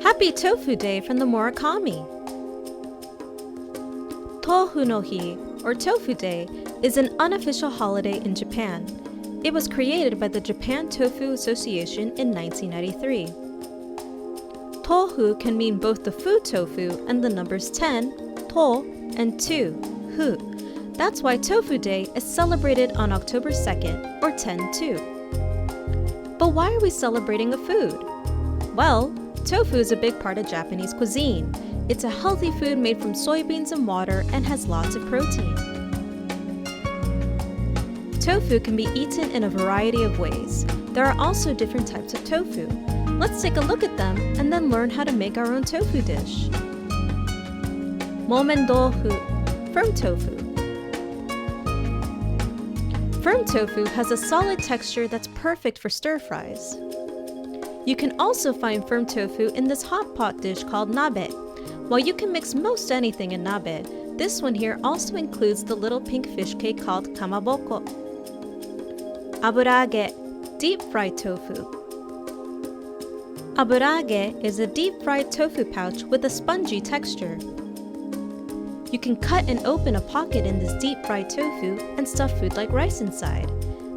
Happy Tofu Day from the Murakami! Tofu no Hi, or Tofu Day, is an unofficial holiday in Japan. It was created by the Japan Tofu Association in 1993. Tofu can mean both the food tofu and the numbers 10, to, and 2, hu. That's why Tofu Day is celebrated on October 2nd, or 10-2. But why are we celebrating a food? Well, tofu is a big part of Japanese cuisine. It's a healthy food made from soybeans and water and has lots of protein. Tofu can be eaten in a variety of ways. There are also different types of tofu. Let's take a look at them and then learn how to make our own tofu dish. Momen tofu, firm tofu. Firm tofu has a solid texture that's perfect for stir fries. You can also find firm tofu in this hot pot dish called nabe. While you can mix most anything in nabe, this one here also includes the little pink fish cake called kamaboko. Aburage, deep fried tofu. Aburage is a deep fried tofu pouch with a spongy texture. You can cut and open a pocket in this deep fried tofu and stuff food like rice inside.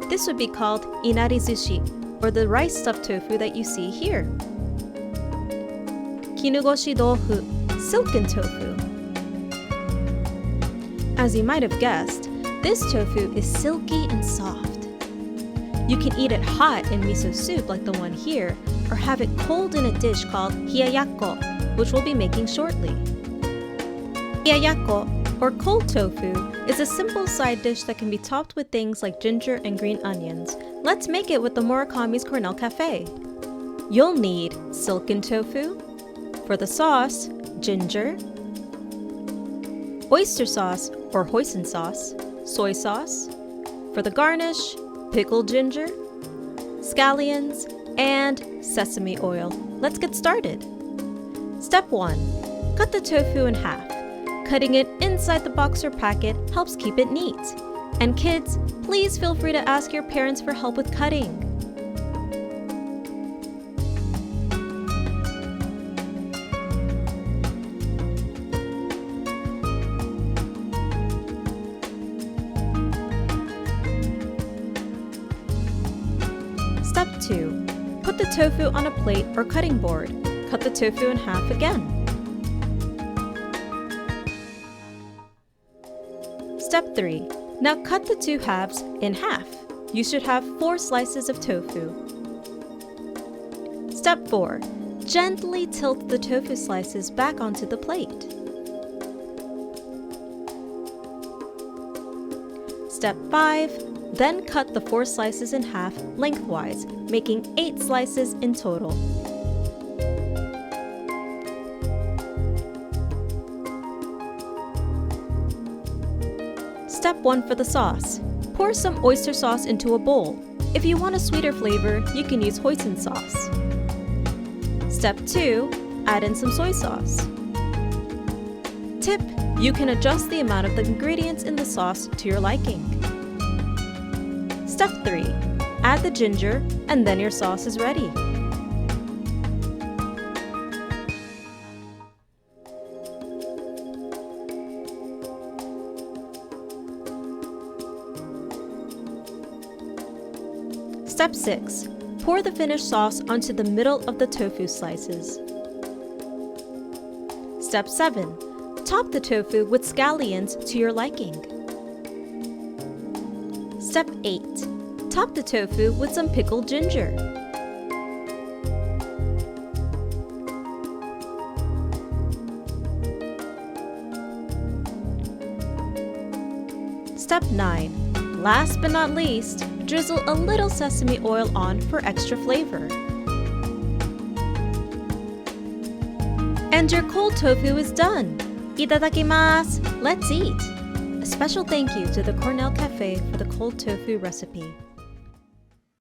This would be called inari sushi, or the rice stuffed tofu that you see here. Kinugoshi tofu, silken tofu. As you might have guessed, this tofu is silky and soft. You can eat it hot in miso soup like the one here, or have it cold in a dish called hiyayakko, which we'll be making shortly. Hiyayakko, or cold tofu, is a simple side dish that can be topped with things like ginger and green onions. Let's make it with the Murakami's Cornell Cafe. You'll need silken tofu. For the sauce, ginger, oyster sauce or hoisin sauce, soy sauce. For the garnish, pickled ginger, scallions, and sesame oil. Let's get started. Step 1. Cut the tofu in half. Cutting it inside the box or packet helps keep it neat. And kids, please feel free to ask your parents for help with cutting. Step 2. Put the tofu on a plate or cutting board. Cut the tofu in half again. Step 3. Now cut the two halves in half. You should have 4 slices of tofu. Step 4. Gently tilt the tofu slices back onto the plate. Step 5. Then cut the 4 slices in half lengthwise, making 8 slices in total. Step 1 for the sauce. Pour some oyster sauce into a bowl. If you want a sweeter flavor, you can use hoisin sauce. Step 2. Add in some soy sauce. Tip: you can adjust the amount of the ingredients in the sauce to your liking. Step 3. Add the ginger, and then your sauce is ready. Step 6. Pour the finished sauce onto the middle of the tofu slices. Step 7. Top the tofu with scallions to your liking. Step 8. Top the tofu with some pickled ginger. Step 9. Last but not least, drizzle a little sesame oil on for extra flavor. And your cold tofu is done! Itadakimasu! Let's eat! A special thank you to the Cornell Cafe for the cold tofu recipe.